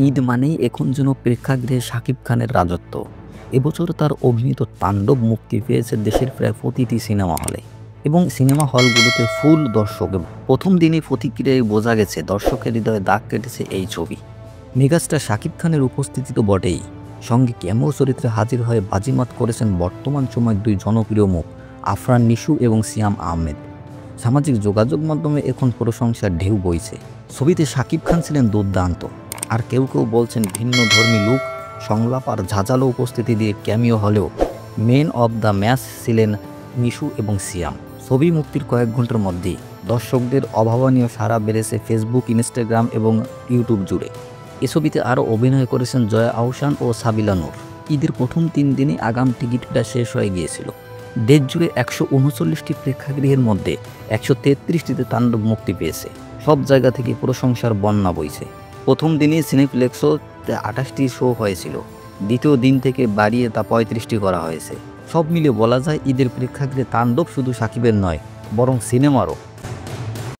ঈদ মানেই এখন যেন প্রেক্ষাগৃহে শাকিব খানের রাজত্ব। এবছর তার অভিনীত তাণ্ডব মুক্তি পেয়েছে দেশের প্রায় প্রতিটি সিনেমা হলে এবং সিনেমা হলগুলোতে ফুল দর্শক। প্রথম দিনই প্রতিক্রিয়ায় বোঝা গেছে দর্শকের হৃদয়ে দাগ কেটেছে এই ছবি। মেগাস্টার শাকিব খানের উপস্থিতি তো বটেই, সঙ্গে ক্যামেও চরিত্রে হাজির হয়ে বাজিমাত করেছেন বর্তমান সময়ের দুই জনপ্রিয় মুখ আফরান নিশু এবং সিয়াম আহমেদ। সামাজিক যোগাযোগ মাধ্যমে এখন প্রশংসার ঢেউ বইছে। ছবিতে শাকিব খান ছিলেন দুর্দান্ত, আর কেউ কেউ বলছেন ভিন্ন ধর্মী লুক, সংলাপ আর ঝাঁঝালো উপস্থিতি দিয়ে ক্যামিও হলেও মেন অব দ্য ম্যাচ ছিলেন নিশু এবং সিয়াম। ছবি মুক্তির কয়েক ঘন্টার মধ্যেই দর্শকদের অভাবনীয় সাড়া বেড়েছে ফেসবুক, ইনস্টাগ্রাম এবং ইউটিউব জুড়ে। এ ছবিতে আরও অভিনয় করেছেন জয়া আহসান ও সাবিলা নূর। ঈদের প্রথম 3 দিনে আগাম টিকিটটা শেষ হয়ে গিয়েছিল। দেশ জুড়ে 139টি প্রেক্ষাগৃহের মধ্যে 133টিতে তাণ্ডব মুক্তি পেয়েছে। সব জায়গা থেকে প্রশংসার বন্যা বইছে। প্রথম দিনে সিনেপ্লেক্সও 28টি শো হয়েছিল, দ্বিতীয় দিন থেকে বাড়িয়ে তা 35টি করা হয়েছে। সব মিলে বলা যায় ঈদের প্রেক্ষাগৃহে তাণ্ডব শুধু সাকিবের নয়, বরং সিনেমারও